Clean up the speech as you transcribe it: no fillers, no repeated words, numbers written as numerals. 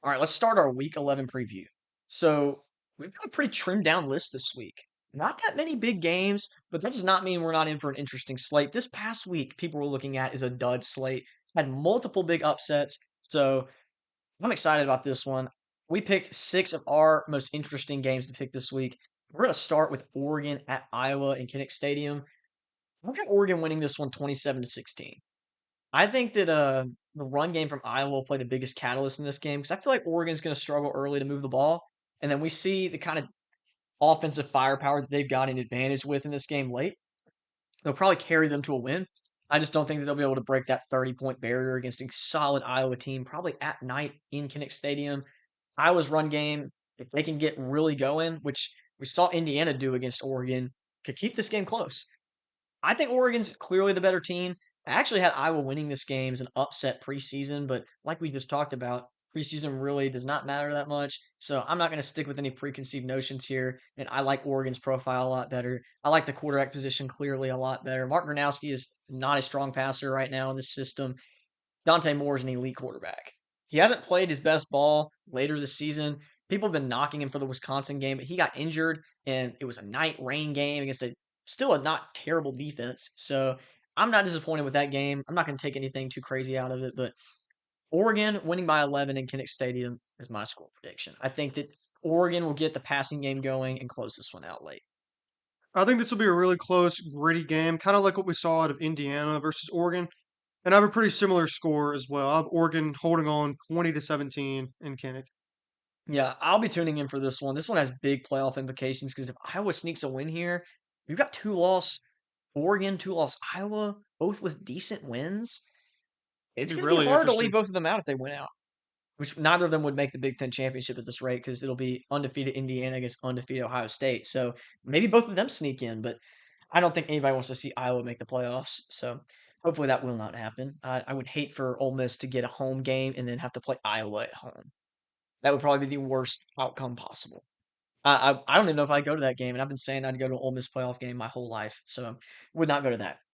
All right, let's start our week 11 preview. So, we've got a pretty trimmed down list this week. Not that many big games, but that does not mean we're not in for an interesting slate. This past week, people were looking at is a dud slate, had multiple big upsets. So, I'm excited about this one. We picked six of our most interesting games to pick this week. We're going to start with Oregon at Iowa in Kinnick Stadium. I've got Oregon winning this one 27-16. I think that the run game from Iowa will play the biggest catalyst in this game because I feel like Oregon's going to struggle early to move the ball, and then we see the kind of offensive firepower that they've got an advantage with in this game late. They'll probably carry them to a win. I just don't think that they'll be able to break that 30-point barrier against a solid Iowa team, probably at night in Kinnick Stadium. Iowa's run game, if they can get really going, which we saw Indiana do against Oregon, could keep this game close. I think Oregon's clearly the better team. I actually had Iowa winning this game as an upset preseason, but like we just talked about, preseason really does not matter that much. So I'm not going to stick with any preconceived notions here. And I like Oregon's profile a lot better. I like the quarterback position clearly a lot better. Mark Gronowski is not a strong passer right now in this system. Dante Moore is an elite quarterback. He hasn't played his best ball later this season. People have been knocking him for the Wisconsin game, but he got injured, and it was a night rain game against a still a not terrible defense. So I'm not disappointed with that game. I'm not going to take anything too crazy out of it, but Oregon winning by 11 in Kinnick Stadium is my score prediction. I think that Oregon will get the passing game going and close this one out late. I think this will be a really close, gritty game, kind of like what we saw out of Indiana versus Oregon. And I have a pretty similar score as well. I have Oregon holding on 20-17 in Kinnick. Yeah, I'll be tuning in for this one. This one has big playoff implications because if Iowa sneaks a win here, you've got two-loss Oregon, two-loss Iowa, both with decent wins. It's Be going to be really hard to leave interesting. both of them out if they win out, which neither of them would make the Big Ten championship at this rate because it'll be undefeated Indiana against undefeated Ohio State. So maybe both of them sneak in, but I don't think anybody wants to see Iowa make the playoffs. So hopefully that will not happen. I would hate for Ole Miss to get a home game and then have to play Iowa at home. That would probably be the worst outcome possible. I don't even know if I'd go to that game, and I've been saying I'd go to an Ole Miss playoff game my whole life, so would not go to that.